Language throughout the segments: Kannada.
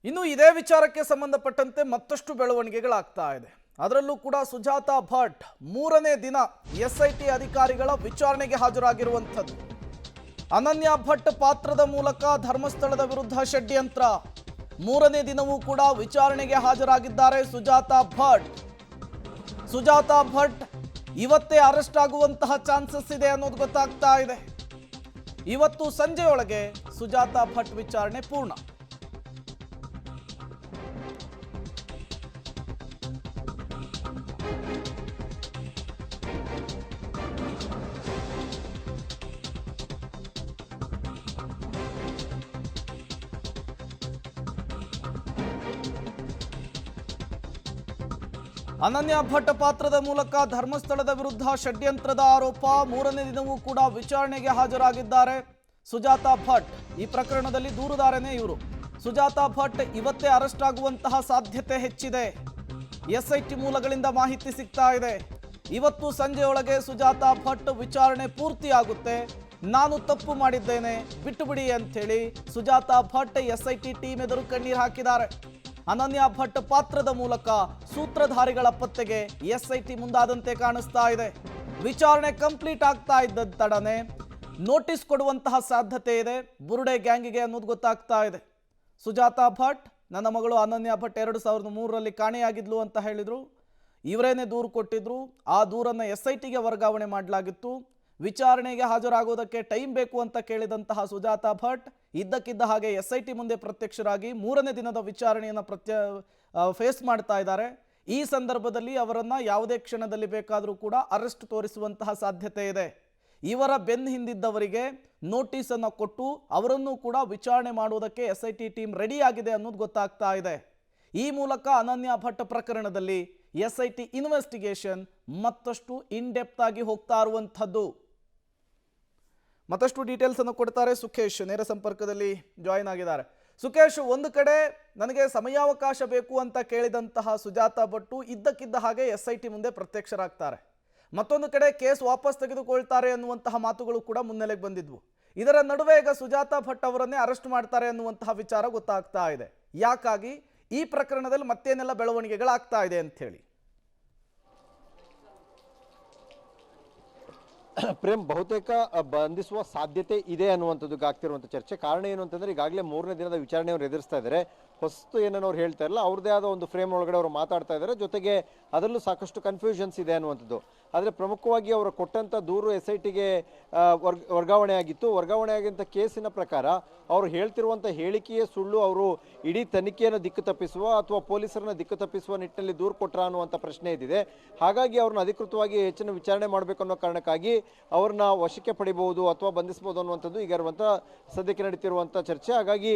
ಇನ್ನು ಇದೇ ವಿಚಾರಕ್ಕೆ ಸಂಬಂಧಪಟ್ಟಂತೆ ಮತ್ತಷ್ಟು ಬೆಳವಣಿಗೆಗಳಾಗ್ತಾ ಇದೆ. ಅದರಲ್ಲೂ ಕೂಡ ಸುಜಾತಾ ಭಟ್ ಮೂರನೇ ದಿನ ಎಸ್ಐಟಿ ಅಧಿಕಾರಿಗಳ ವಿಚಾರಣೆಗೆ ಹಾಜರಾಗಿರುವಂಥದ್ದು. ಅನನ್ಯ ಭಟ್ ಪಾತ್ರದ ಮೂಲಕ ಧರ್ಮಸ್ಥಳದ ವಿರುದ್ಧ ಷಡ್ಯಂತ್ರ. ಮೂರನೇ ದಿನವೂ ಕೂಡ ವಿಚಾರಣೆಗೆ ಹಾಜರಾಗಿದ್ದಾರೆ ಸುಜಾತಾ ಭಟ್. ಸುಜಾತಾ ಭಟ್ ಇವತ್ತೇ ಅರೆಸ್ಟ್ ಆಗುವಂತಹ ಚಾನ್ಸಸ್ ಇದೆ ಅನ್ನೋದು ಗೊತ್ತಾಗ್ತಾ ಇದೆ. ಇವತ್ತು ಸಂಜೆಯೊಳಗೆ ಸುಜಾತಾ ಭಟ್ ವಿಚಾರಣೆ ಪೂರ್ಣ. ಅನನ್ಯ ಭಟ್ ಪಾತ್ರದ ಮೂಲಕ ಧರ್ಮಸ್ಥಳದ ವಿರುದ್ಧ ಷಡ್ಯಂತ್ರದ ಆರೋಪ. ಮೂರನೇ ದಿನವೂ ಕೂಡ ವಿಚಾರಣೆಗೆ ಹಾಜರಾಗಿದ್ದಾರೆ ಸುಜಾತಾ ಭಟ್. ಈ ಪ್ರಕರಣದಲ್ಲಿ ದೂರುದಾರನೇ ಇವರು. ಸುಜಾತಾ ಭಟ್ ಇವತ್ತೇ ಅರೆಸ್ಟ್ ಆಗುವಂತಹ ಸಾಧ್ಯತೆ ಹೆಚ್ಚಿದೆ. ಎಸ್ಐಟಿ ಮೂಲಗಳಿಂದ ಮಾಹಿತಿ ಸಿಗ್ತಾ ಇದೆ. ಇವತ್ತು ಸಂಜೆಯೊಳಗೆ ಸುಜಾತಾ ಭಟ್ ವಿಚಾರಣೆ ಪೂರ್ತಿಯಾಗುತ್ತೆ. ನಾನು ತಪ್ಪು ಮಾಡಿದ್ದೇನೆ, ಬಿಟ್ಟು ಬಿಡಿ ಅಂತೇಳಿ ಸುಜಾತಾ ಭಟ್ ಎಸ್ಐಟಿ ಟೀಮ್ ಎದುರು ಕಣ್ಣೀರು ಹಾಕಿದ್ದಾರೆ. ಅನನ್ಯ ಭಟ್ ಪಾತ್ರದ ಮೂಲಕ ಸೂತ್ರಧಾರಿಗಳ ಪತ್ತೆಗೆ ಎಸ್ಐಟಿ ಮುಂದಾದಂತೆ ಕಾಣಿಸ್ತಾ ಇದೆ. ವಿಚಾರಣೆ ಕಂಪ್ಲೀಟ್ ಆಗ್ತಾ ಇದ್ದ ತಡನೆ ನೋಟಿಸ್ ಕೊಡುವಂತಹ ಸಾಧ್ಯತೆ ಇದೆ ಬುರುಡೆ ಗ್ಯಾಂಗಿಗೆ ಅನ್ನೋದು ಗೊತ್ತಾಗ್ತಾ ಇದೆ. ಸುಜಾತಾ ಭಟ್, ನನ್ನ ಮಗಳು ಅನನ್ಯ ಭಟ್ 2003ರಲ್ಲಿ ಕಾಣೆಯಾಗಿದ್ಲು ಅಂತ ಹೇಳಿದ್ರು. ಇವರೇನೇ ದೂರು ಕೊಟ್ಟಿದ್ರು. ಆ ದೂರನ್ನು ಎಸ್ಐಟಿಗೆ ವರ್ಗಾವಣೆ ಮಾಡಲಾಗಿತ್ತು. ವಿಚಾರಣೆಗೆ ಹಾಜರಾಗೋದಕ್ಕೆ ಟೈಮ್ ಬೇಕು ಅಂತ ಕೇಳಿದಂತಹ ಸುಜಾತಾ ಭಟ್ ಇದ್ದಕ್ಕಿದ್ದ ಹಾಗೆ ಎಸ್ಐಟಿ ಮುಂದೆ ಪ್ರತ್ಯಕ್ಷರಾಗಿ ಮೂರನೇ ದಿನದ ವಿಚಾರಣೆಯನ್ನು ಫೇಸ್ ಮಾಡ್ತಾ ಇದ್ದಾರೆ. ಈ ಸಂದರ್ಭದಲ್ಲಿ ಅವರನ್ನು ಯಾವುದೇ ಕ್ಷಣದಲ್ಲಿ ಬೇಕಾದರೂ ಕೂಡ ಅರೆಸ್ಟ್ ತೋರಿಸುವಂತಹ ಸಾಧ್ಯತೆ ಇದೆ. ಇವರ ಬೆನ್ನು ಹಿಂದಿದ್ದವರಿಗೆ ನೋಟಿಸನ್ನು ಕೊಟ್ಟು ಅವರನ್ನು ಕೂಡ ವಿಚಾರಣೆ ಮಾಡುವುದಕ್ಕೆ ಎಸ್ಐಟಿ ಟೀಮ್ ರೆಡಿ ಆಗಿದೆ ಅನ್ನೋದು ಗೊತ್ತಾಗ್ತಾ ಇದೆ. ಈ ಮೂಲಕ ಅನನ್ಯ ಭಟ್ ಪ್ರಕರಣದಲ್ಲಿ ಎಸ್ಐಟಿ ಇನ್ವೆಸ್ಟಿಗೇಷನ್ ಮತ್ತಷ್ಟು ಇನ್ ಡೆಪ್ತ್ ಆಗಿ ಹೋಗ್ತಾ ಇರುವಂಥದ್ದು. ಮತ್ತಷ್ಟು ಡೀಟೇಲ್ಸ್ ಅನ್ನು ಕೊಡ್ತಾರೆ ಸುಖೇಶ್, ನೇರ ಸಂಪರ್ಕದಲ್ಲಿ ಜಾಯಿನ್ ಆಗಿದ್ದಾರೆ. ಸುಖೇಶ್, ಒಂದು ಕಡೆ ನನಗೆ ಸಮಯಾವಕಾಶ ಬೇಕು ಅಂತ ಕೇಳಿದಂತಹ ಸುಜಾತಾ ಭಟ್ ಇದ್ದಕ್ಕಿದ್ದ ಹಾಗೆ ಎಸ್ಐಟಿ ಮುಂದೆ ಪ್ರತ್ಯಕ್ಷರಾಗ್ತಾರೆ. ಮತ್ತೊಂದು ಕಡೆ ಕೇಸ್ ವಾಪಸ್ ತೆಗೆದುಕೊಳ್ತಾರೆ ಅನ್ನುವಂತಹ ಮಾತುಗಳು ಕೂಡ ಮುನ್ನೆಲೆಗೆ ಬಂದಿದ್ವು. ಇದರ ನಡುವೆ ಈಗ ಸುಜಾತಾ ಭಟ್ ಅವರನ್ನೇ ಅರೆಸ್ಟ್ ಮಾಡ್ತಾರೆ ಅನ್ನುವಂತಹ ವಿಚಾರ ಗೊತ್ತಾಗ್ತಾ ಇದೆ. ಯಾಕಾಗಿ ಈ ಪ್ರಕರಣದಲ್ಲಿ ಮತ್ತೇನೆಲ್ಲ ಬೆಳವಣಿಗೆಗಳಾಗ್ತಾ ಇದೆ ಅಂತ ಹೇಳಿ? ಪ್ರೇಮ್, ಬಹುತೇಕ ಬಂಧಿಸುವ ಸಾಧ್ಯತೆ ಇದೆ ಅನ್ನುವಂಥದ್ದು ಆಗ್ತಿರುವಂಥ ಚರ್ಚೆ. ಕಾರಣ ಏನು ಅಂತಂದ್ರೆ ಈಗಾಗಲೇ ಮೂರನೇ ದಿನದ ವಿಚಾರಣೆಯವರು ಎದುರಿಸ್ತಾ ಇದ್ದಾರೆ. ಹೊಸ್ತು ಏನನ್ನು ಅವ್ರು ಹೇಳ್ತಾ ಇರಲ್ಲ, ಅವ್ರದ್ದೇ ಆದ ಒಂದು ಫ್ರೇಮ್ ಒಳಗಡೆ ಅವರು ಮಾತಾಡ್ತಾ ಇದ್ದಾರೆ. ಜೊತೆಗೆ ಅದರಲ್ಲೂ ಸಾಕಷ್ಟು ಕನ್ಫ್ಯೂಷನ್ಸ್ ಇದೆ ಅನ್ನುವಂಥದ್ದು. ಆದರೆ ಪ್ರಮುಖವಾಗಿ ಅವರು ಕೊಟ್ಟಂಥ ದೂರು ಎಸ್ಐಟಿಗೆ ವರ್ಗಾವಣೆ ಆಗಿತ್ತು. ವರ್ಗಾವಣೆ ಆಗಿದ್ದ ಕೇಸಿನ ಪ್ರಕಾರ ಅವರು ಹೇಳ್ತಿರುವಂಥ ಹೇಳಿಕೆಯೇ ಸುಳ್ಳು. ಅವರು ಇಡೀ ತನಿಖೆಯನ್ನು ದಿಕ್ಕು ತಪ್ಪಿಸುವ ಅಥವಾ ಪೊಲೀಸರನ್ನ ದಿಕ್ಕು ತಪ್ಪಿಸುವ ನಿಟ್ಟಿನಲ್ಲಿ ದೂರು ಕೊಟ್ರ ಅನ್ನುವಂಥ ಪ್ರಶ್ನೆ ಇದ್ದಿದೆ. ಹಾಗಾಗಿ ಅವ್ರನ್ನ ಅಧಿಕೃತವಾಗಿ ಹೆಚ್ಚಿನ ವಿಚಾರಣೆ ಮಾಡಬೇಕು ಅನ್ನೋ ಕಾರಣಕ್ಕಾಗಿ ಅವ್ರನ್ನ ವಶಕ್ಕೆ ಪಡಿಬಹುದು ಅಥವಾ ಬಂಧಿಸಬಹುದು ಅನ್ನುವಂಥದ್ದು ಈಗ ಇರುವಂಥ ಸದ್ಯಕ್ಕೆ ನಡೀತಿರುವಂಥ ಚರ್ಚೆ. ಹಾಗಾಗಿ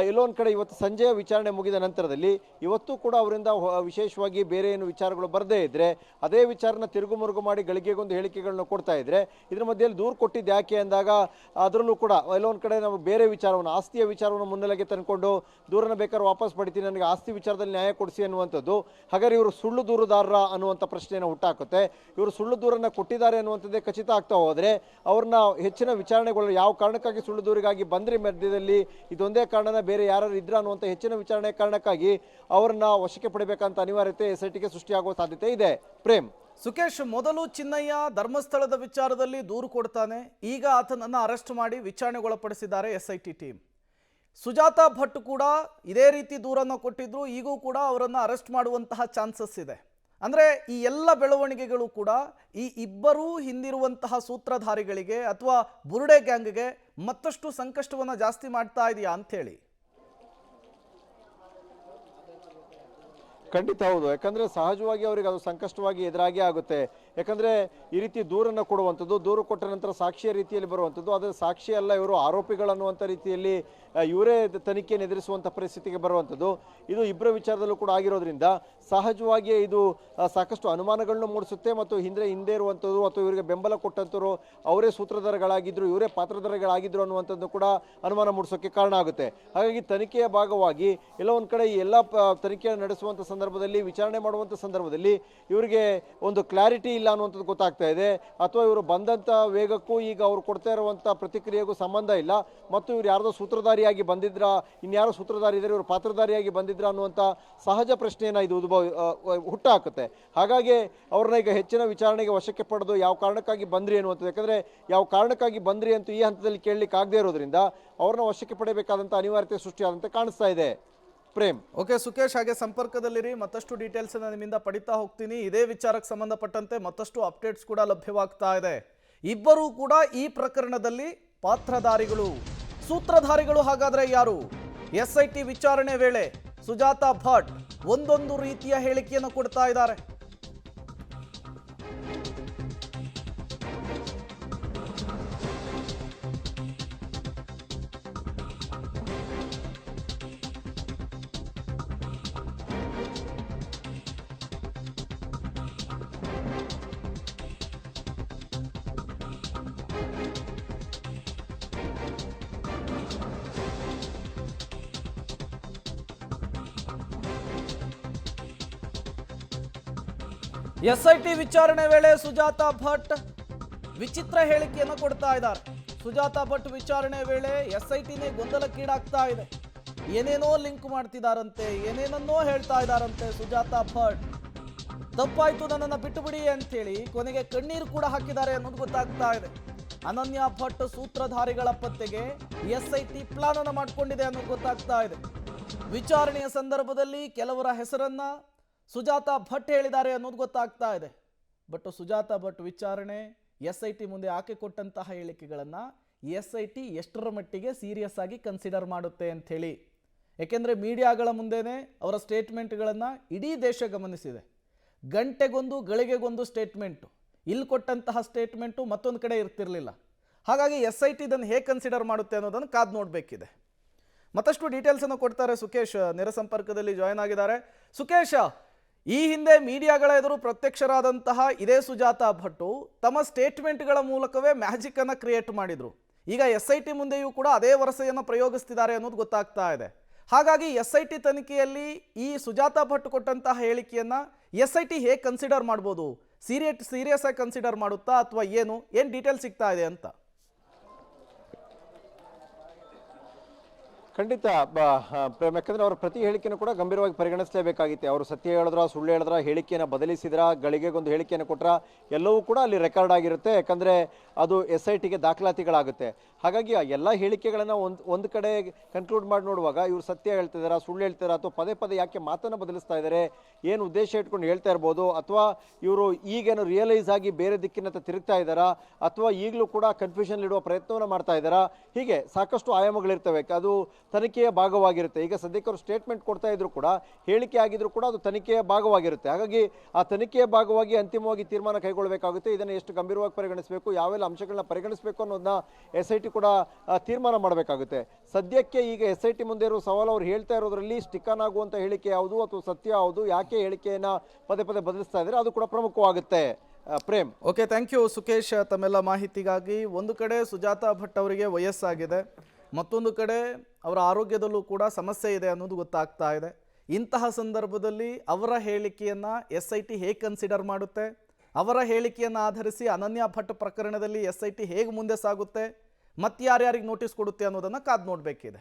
ಎಲ್ಲೋ ಒಂದು ಕಡೆ ಇವತ್ತು ಸಂಜೆಯ ವಿಚಾರಣೆ ಮುಗಿದ ನಂತರದಲ್ಲಿ ಇವತ್ತು ಕೂಡ ಅವರಿಂದ ವಿಶೇಷವಾಗಿ ಬೇರೆ ಏನು ವಿಚಾರಗಳು ಬರದೇ ಇದ್ರೆ ಅದೇ ವಿಚಾರನ ತಿರುಗು ಮುರುಗು ಮಾಡಿ ಗಳಿಗೆಗೊಂದು ಹೇಳಿಕೆಗಳನ್ನ ಕೊಡ್ತಾ ಇದ್ರೆ ಇದ್ರ ಮಧ್ಯೆಯಲ್ಲಿ ದೂರು ಕೊಟ್ಟಿದ್ದು ಯಾಕೆ ಅಂದಾಗ ಅದರಲ್ಲೂ ಕೂಡ ಎಲ್ಲೋ ಒಂದು ಕಡೆ ನಾವು ಬೇರೆ ವಿಚಾರವನ್ನು, ಆಸ್ತಿಯ ವಿಚಾರವನ್ನು ಮುನ್ನೆಲೆಗೆ ತಂದುಕೊಂಡು ದೂರನ್ನ ಬೇಕಾದ್ರೆ ವಾಪಸ್ ಪಡಿತೀನಿ, ನನಗೆ ಆಸ್ತಿ ವಿಚಾರದಲ್ಲಿ ನ್ಯಾಯ ಕೊಡಿಸಿ ಅನ್ನುವಂಥದ್ದು. ಹಾಗಾದ್ರೆ ಇವರು ಸುಳ್ಳು ದೂರುದಾರರ ಅನ್ನುವಂಥ ಪ್ರಶ್ನೆಯನ್ನು ಹುಟ್ಟಾಕುತ್ತೆ. ಇವರು ಸುಳ್ಳು ದೂರನ್ನ ಕೊಟ್ಟಿದ್ದಾರೆ ಅನ್ನುವಂಥದ್ದೇ ಖಚಿತ ಆಗ್ತಾ ಹೋದ್ರೆ ಅವ್ರನ್ನ ಹೆಚ್ಚಿನ ವಿಚಾರಣೆಗಳು ಯಾವ ಕಾರಣಕ್ಕಾಗಿ ಸುಳ್ಳು ದೂರಿಗಾಗಿ ಬಂದ್ರೆ ಮಧ್ಯದಲ್ಲಿ ಇದೊಂದೇ ಕಾರಣನ ಬೇರೆ ಯಾರು ಇದ್ರ ಅನ್ನುವಂಥ ಹೆಚ್ಚಿನ ವಿಚಾರಣೆ ಕಾರಣಕ್ಕಾಗಿ ಅವರನ್ನ ವಶಕ್ಕೆ ಪಡಿಬೇಕಂತ ಅನಿವಾರ್ಯತೆ ಎಸ್ಐಟಿಗೆ ಸೃಷ್ಟಿಯಾಗುವ ಸಾಧ್ಯತೆ ಇದೆ. ಪ್ರೇಮ್, ಸುಖೇಶ್, ಮೊದಲು ಚಿನ್ನಯ್ಯ ಧರ್ಮಸ್ಥಳದ ವಿಚಾರದಲ್ಲಿ ದೂರು ಕೊಡ್ತಾನೆ. ಈಗ ಆತನನ್ನು ಅರೆಸ್ಟ್ ಮಾಡಿ ವಿಚಾರಣೆಗೊಳಪಡಿಸಿದ್ದಾರೆ ಎಸ್ಐಟಿ ಟೀಮ್. ಸುಜಾತಾ ಭಟ್ ಕೂಡ ಇದೇ ರೀತಿ ದೂರನ್ನು ಕೊಟ್ಟಿದ್ರು. ಈಗೂ ಕೂಡ ಅವರನ್ನು ಅರೆಸ್ಟ್ ಮಾಡುವಂತಹ ಚಾನ್ಸಸ್ ಇದೆ. ಅಂದರೆ ಈ ಎಲ್ಲ ಬೆಳವಣಿಗೆಗಳು ಕೂಡ ಈ ಇಬ್ಬರೂ ಹಿಂದಿರುವಂತಹ ಸೂತ್ರಧಾರಿಗಳಿಗೆ ಅಥವಾ ಬುರುಡೆ ಗ್ಯಾಂಗ್ಗೆ ಮತ್ತಷ್ಟು ಸಂಕಷ್ಟವನ್ನು ಜಾಸ್ತಿ ಮಾಡ್ತಾ ಇದೆಯಾ ಅಂಥೇಳಿ? ಖಂಡಿತ ಹೌದು. ಯಾಕಂದ್ರೆ ಸಹಜವಾಗಿ ಅವರಿಗೆ ಅದು ಸಂಕಷ್ಟವಾಗಿ ಎದುರಾಗಿ ಆಗುತ್ತೆ. ಯಾಕಂದ್ರೆ ಈ ರೀತಿ ದೂರನ್ನು ಕೊಡುವಂಥದ್ದು, ದೂರು ಕೊಟ್ಟ ನಂತರ ಸಾಕ್ಷಿಯ ರೀತಿಯಲ್ಲಿ ಬರುವಂಥದ್ದು, ಆದರೆ ಸಾಕ್ಷಿ ಅಲ್ಲ ಇವರು ಆರೋಪಿಗಳನ್ನುವಂಥ ರೀತಿಯಲ್ಲಿ ಇವರೇ ತನಿಖೆಯನ್ನು ಎದುರಿಸುವಂಥ ಪರಿಸ್ಥಿತಿಗೆ ಬರುವಂಥದ್ದು ಇದು ಇಬ್ಬರ ವಿಚಾರದಲ್ಲೂ ಕೂಡ ಆಗಿರೋದ್ರಿಂದ ಸಹಜವಾಗಿ ಇದು ಸಾಕಷ್ಟು ಅನುಮಾನಗಳನ್ನು ಮೂಡಿಸುತ್ತೆ. ಮತ್ತು ಹಿಂದೆ ಇರುವಂಥದ್ದು ಅಥವಾ ಇವರಿಗೆ ಬೆಂಬಲ ಕೊಟ್ಟಂಥವ್ರು ಅವರೇ ಸೂತ್ರಧಾರಗಳಾಗಿದ್ರು, ಇವರೇ ಪಾತ್ರಧಾರಿಗಳಾಗಿದ್ರು ಅನ್ನುವಂಥದ್ದು ಕೂಡ ಅನುಮಾನ ಮೂಡಿಸೋಕ್ಕೆ ಕಾರಣ ಆಗುತ್ತೆ. ಹಾಗಾಗಿ ತನಿಖೆಯ ಭಾಗವಾಗಿ ಎಲ್ಲ ಒಂದು ಕಡೆ ಎಲ್ಲ ತನಿಖೆಯನ್ನು ನಡೆಸುವಂಥ ಸಂದರ್ಭದಲ್ಲಿ, ವಿಚಾರಣೆ ಮಾಡುವಂಥ ಸಂದರ್ಭದಲ್ಲಿ ಇವರಿಗೆ ಒಂದು ಕ್ಲಾರಿಟಿ ಇಲ್ಲ ಅನ್ನುವಂಥದ್ದು ಗೊತ್ತಾಗ್ತಾ ಇದೆ, ಅಥವಾ ಇವರು ಬಂದಂಥ ವೇಗಕ್ಕೂ ಈಗ ಅವ್ರು ಕೊಡ್ತಾ ಇರುವಂಥ ಪ್ರತಿಕ್ರಿಯೆಗೂ ಸಂಬಂಧ ಇಲ್ಲ, ಮತ್ತು ಇವ್ರು ಯಾರ್ದೋ ಸೂತ್ರಧಾರಿಯಾಗಿ ಬಂದಿದ್ರಾ, ಇನ್ಯಾರೋ ಸೂತ್ರಧಾರಿ ಇದ್ದಾರೆ ಇವರು ಪಾತ್ರಧಾರಿಯಾಗಿ ಬಂದಿದ್ರಾ ಅನ್ನುವಂಥ ಸಹಜ ಪ್ರಶ್ನೆಯನ್ನು ಇದು ಹುಟ್ಟಾಕುತ್ತೆ. ಹಾಗಾಗಿ ಅವ್ರನ್ನ ಈಗ ಹೆಚ್ಚಿನ ವಿಚಾರಣೆಗೆ ವಶಕ್ಕೆ ಪಡೆದು ಯಾವ ಕಾರಣಕ್ಕಾಗಿ ಬಂದ್ರಿ ಅನ್ನುವಂಥದ್ದು, ಯಾಕಂದರೆ ಯಾವ ಕಾರಣಕ್ಕಾಗಿ ಬಂದ್ರಿ ಅಂತ ಈ ಹಂತದಲ್ಲಿ ಕೇಳಲಿಕ್ಕೆ ಆಗದೇ ಇರೋದ್ರಿಂದ ಅವ್ರನ್ನ ವಶಕ್ಕೆ ಪಡೆಯಬೇಕಾದಂಥ ಅನಿವಾರ್ಯತೆ ಸೃಷ್ಟಿಯಾದಂತೆ ಕಾಣಿಸ್ತಾ ಇದೆ. ಪ್ರೇಮ್. ಓಕೆ ಸುಕೇಶ್, ಹಾಗೆ ಸಂಪರ್ಕದಲ್ಲಿರಿ, ಮತ್ತಷ್ಟು ಡೀಟೇಲ್ಸ್ ನಿಮ್ಮಿಂದ ಪಡಿತಾ ಹೋಗ್ತೀನಿ. ಇದೇ ವಿಚಾರಕ್ಕೆ ಸಂಬಂಧಪಟ್ಟಂತೆ ಮತ್ತಷ್ಟು ಅಪ್ಡೇಟ್ಸ್ ಕೂಡ ಲಭ್ಯವಾಗ್ತಾ ಇದೆ. ಇಬ್ಬರೂ ಕೂಡ ಈ ಪ್ರಕರಣದಲ್ಲಿ ಪಾತ್ರಧಾರಿಗಳು, ಸೂತ್ರಧಾರಿಗಳು. ಹಾಗಾದ್ರೆ ಯಾರು? SIT ವಿಚಾರಣೆ ವೇಳೆ ಸುಜಾತಾ ಭಟ್ ಒಂದೊಂದು ರೀತಿಯ ಹೇಳಿಕೆಯನ್ನು ಕೊಡ್ತಾ ಇದ್ದಾರೆ. SIT ವಿಚಾರಣೆ ವೇಳೆ ಸುಜಾತಾ ಭಟ್ ವಿಚಿತ್ರ ಹೇಳಿಕೆಯನ್ನು ಕೊಡ್ತಾ ಇದ್ದಾರೆ. ಸುಜಾತಾ ಭಟ್ ವಿಚಾರಣೆ ವೇಳೆ SITನೇ ಗೊಂದಲಕ್ಕೀಡಾಗ್ತಾ ಇದೆ. ಏನೇನೋ ಲಿಂಕ್ ಮಾಡ್ತಿದಾರಂತೆ, ಏನೇನನ್ನೋ ಹೇಳ್ತಾ ಇದ್ದಾರಂತೆ ಸುಜಾತಾ ಭಟ್. ತಪ್ಪಾಯ್ತು, ನನ್ನನ್ನು ಬಿಟ್ಟುಬಿಡಿ ಅಂತೇಳಿ ಕೊನೆಗೆ ಕಣ್ಣೀರು ಕೂಡ ಹಾಕಿದ್ದಾರೆ ಅನ್ನೋದು ಗೊತ್ತಾಗ್ತಾ ಇದೆ. ಅನನ್ಯ ಭಟ್ ಸೂತ್ರಧಾರಿಗಳ ಪತ್ತೆಗೆ SIT ಪ್ಲಾನ್ ಅನ್ನು ಮಾಡಿಕೊಂಡಿದೆ ಅನ್ನೋದು ಗೊತ್ತಾಗ್ತಾ ಇದೆ. ವಿಚಾರಣೆಯ ಸಂದರ್ಭದಲ್ಲಿ ಕೆಲವರ ಹೆಸರನ್ನ ಸುಜಾತಾ ಭಟ್ ಹೇಳಿದ್ದಾರೆ ಅನ್ನೋದು ಗೊತ್ತಾಗ್ತಾ ಇದೆ. ಬಟ್ ಸುಜಾತಾ ಭಟ್ ವಿಚಾರಣೆ, SIT ಮುಂದೆ ಆಕೆ ಕೊಟ್ಟಂತಹ ಹೇಳಿಕೆಗಳನ್ನು SIT ಎಷ್ಟರ ಮಟ್ಟಿಗೆ ಸೀರಿಯಸ್ ಆಗಿ ಕನ್ಸಿಡರ್ ಮಾಡುತ್ತೆ ಅಂಥೇಳಿ. ಯಾಕೆಂದರೆ ಮೀಡಿಯಾಗಳ ಮುಂದೆನೇ ಅವರ ಸ್ಟೇಟ್ಮೆಂಟ್ಗಳನ್ನು ಇಡೀ ದೇಶ ಗಮನಿಸಿದೆ. ಗಂಟೆಗೊಂದು ಗಳಿಗೆಗೊಂದು ಸ್ಟೇಟ್ಮೆಂಟು, ಇಲ್ಲಿ ಕೊಟ್ಟಂತಹ ಸ್ಟೇಟ್ಮೆಂಟು ಮತ್ತೊಂದು ಕಡೆ ಇರ್ತಿರಲಿಲ್ಲ. ಹಾಗಾಗಿ SIT ಇದನ್ನು ಹೇಗೆ ಕನ್ಸಿಡರ್ ಮಾಡುತ್ತೆ ಅನ್ನೋದನ್ನು ಕಾದು ನೋಡಬೇಕಿದೆ. ಮತ್ತಷ್ಟು ಡೀಟೇಲ್ಸನ್ನು ಕೊಡ್ತಾರೆ ಸುಕೇಶ್, ನೇರ ಸಂಪರ್ಕದಲ್ಲಿ ಜಾಯ್ನ್ ಆಗಿದ್ದಾರೆ. ಸುಕೇಶ್, ಈ ಹಿಂದೆ ಮೀಡಿಯಾಗಳ ಎದುರು ಪ್ರತ್ಯಕ್ಷರಾದಂತಹ ಇದೇ ಸುಜಾತಾ ಭಟ್ಟು ತಮ್ಮ ಸ್ಟೇಟ್ಮೆಂಟ್ಗಳ ಮೂಲಕವೇ ಮ್ಯಾಜಿಕ್ ಅನ್ನು ಕ್ರಿಯೇಟ್ ಮಾಡಿದ್ರು. ಈಗ SIT ಮುಂದೆಯೂ ಕೂಡ ಅದೇ ವರಸೆಯನ್ನು ಪ್ರಯೋಗಿಸ್ತಿದ್ದಾರೆ ಅನ್ನೋದು ಗೊತ್ತಾಗ್ತಾ ಇದೆ. ಹಾಗಾಗಿ SIT ತನಿಖೆಯಲ್ಲಿ ಈ ಸುಜಾತಾ ಭಟ್ ಕೊಟ್ಟಂತಹ ಹೇಳಿಕೆಯನ್ನು SIT ಹೇಗೆ ಕನ್ಸಿಡರ್ ಮಾಡ್ಬೋದು? ಸೀರಿಯಸ್ ಆಗಿ ಕನ್ಸಿಡರ್ ಮಾಡುತ್ತಾ ಅಥವಾ ಏನು ಡೀಟೇಲ್ ಸಿಗ್ತಾ ಇದೆ ಅಂತ? ಖಂಡಿತ ಯಾಕಂದ್ರೆ ಅವರ ಪ್ರತಿ ಹೇಳಿಕೆಯನ್ನು ಕೂಡ ಗಂಭೀರವಾಗಿ ಪರಿಗಣಿಸಲೇಬೇಕಾಗಿತ್ತೆ. ಅವರು ಸತ್ಯ ಹೇಳಿದ್ರ, ಸುಳ್ಳು ಹೇಳಿದ್ರ, ಹೇಳಿಕೆಯನ್ನು ಬದಲಿಸಿದ್ರ, ಗಳಿಗೆಗೊಂದು ಹೇಳಿಕೆಯನ್ನು ಕೊಟ್ರ, ಎಲ್ಲವೂ ಕೂಡ ಅಲ್ಲಿ ರೆಕಾರ್ಡ್ ಆಗಿರುತ್ತೆ. ಯಾಕಂದರೆ ಅದು SITಗೆ ದಾಖಲಾತಿಗಳಾಗುತ್ತೆ. ಹಾಗಾಗಿ ಆ ಎಲ್ಲ ಹೇಳಿಕೆಗಳನ್ನು ಒಂದು ಕಡೆ ಕನ್ಕ್ಲೂಡ್ ಮಾಡಿ ನೋಡುವಾಗ ಇವರು ಸತ್ಯ ಹೇಳ್ತಿದಾರಾ, ಸುಳ್ಳು ಹೇಳ್ತಿದಾರಾ, ಅಥವಾ ಪದೇ ಪದೇ ಯಾಕೆ ಮಾತನ್ನು ಬದಲಿಸ್ತಾ ಇದ್ದಾರೆ, ಏನು ಉದ್ದೇಶ ಇಟ್ಕೊಂಡು ಹೇಳ್ತಾ ಇರ್ಬೋದು, ಅಥವಾ ಇವರು ಈಗೇನು ರಿಯಲೈಸ್ ಆಗಿ ಬೇರೆ ದಿಕ್ಕಿನತ್ತ ತಿರುಗ್ತಾ ಇದ್ದಾರಾ, ಅಥವಾ ಈಗಲೂ ಕೂಡ ಕನ್ಫ್ಯೂಷನ್ ಇಡುವ ಪ್ರಯತ್ನವನ್ನು ಮಾಡ್ತಾ ಇದ್ದಾರಾ, ಹೀಗೆ ಸಾಕಷ್ಟು ಆಯಾಮಗಳಿರ್ತವೆ. ಅದು ತನಿಖೆಯ ಭಾಗವಾಗಿರುತ್ತೆ. ಈಗ ಸದ್ಯಕ್ಕೆ ಅವರು ಸ್ಟೇಟ್ಮೆಂಟ್ ಕೊಡ್ತಾ ಇದ್ರು ಕೂಡ, ಹೇಳಿಕೆ ಆಗಿದ್ರು ಕೂಡ ಅದು ತನಿಖೆಯ ಭಾಗವಾಗಿರುತ್ತೆ. ಹಾಗಾಗಿ ಆ ತನಿಖೆಯ ಭಾಗವಾಗಿ ಅಂತಿಮವಾಗಿ ತೀರ್ಮಾನ ಕೈಗೊಳ್ಳಬೇಕಾಗುತ್ತೆ. ಇದನ್ನು ಎಷ್ಟು ಗಂಭೀರವಾಗಿ ಪರಿಗಣಿಸಬೇಕು, ಯಾವೆಲ್ಲ ಅಂಶಗಳನ್ನ ಪರಿಗಣಿಸಬೇಕು ಅನ್ನೋದನ್ನ SIT ಕೂಡ ತೀರ್ಮಾನ ಮಾಡಬೇಕಾಗುತ್ತೆ. ಸದ್ಯಕ್ಕೆ ಈಗ SIT ಮುಂದೆ ಇರುವ ಸವಾಲು ಅವ್ರು ಹೇಳ್ತಾ ಇರೋದ್ರಲ್ಲಿ ಸ್ಟಿಕ್ಕನ್ ಆಗುವಂಥ ಹೇಳಿಕೆ ಯಾವುದು ಅಥವಾ ಸತ್ಯ ಯಾವುದು, ಯಾಕೆ ಹೇಳಿಕೆಯನ್ನ ಪದೇ ಪದೇ ಬದಲಿಸ್ತಾ ಇದ್ದಾರೆ, ಅದು ಕೂಡ ಪ್ರಮುಖವಾಗುತ್ತೆ. Prem. Okay, thank you Sukesh ತಮ್ಮೆಲ್ಲ ಮಾಹಿತಿಗಾಗಿ. ಒಂದು ಕಡೆ ಸುಜಾತಾ ಭಟ್ ಅವರಿಗೆ ವಯಸ್ಸಾಗಿದೆ, ಮತ್ತೊಂದು ಕಡೆ ಅವರ ಆರೋಗ್ಯದಲ್ಲೂ ಕೂಡ ಸಮಸ್ಯೆ ಇದೆ ಅನ್ನೋದು ಗೊತ್ತಾಗ್ತಾ ಇದೆ. ಇಂತಹ ಸಂದರ್ಭದಲ್ಲಿ ಅವರ ಹೇಳಿಕೆಯನ್ನು SIT ಹೇಗೆ ಕನ್ಸಿಡರ್ ಮಾಡುತ್ತೆ, ಅವರ ಹೇಳಿಕೆಯನ್ನು ಆಧರಿಸಿ ಅನನ್ಯ ಭಟ್ ಪ್ರಕರಣದಲ್ಲಿ SIT ಹೇಗೆ ಮುಂದೆ ಸಾಗುತ್ತೆ, ಮತ್ತೆ ಯಾರ್ಯಾರಿಗೆ ನೋಟಿಸ್ ಕೊಡುತ್ತೆ ಅನ್ನೋದನ್ನು ಕಾದು ನೋಡಬೇಕಿದೆ.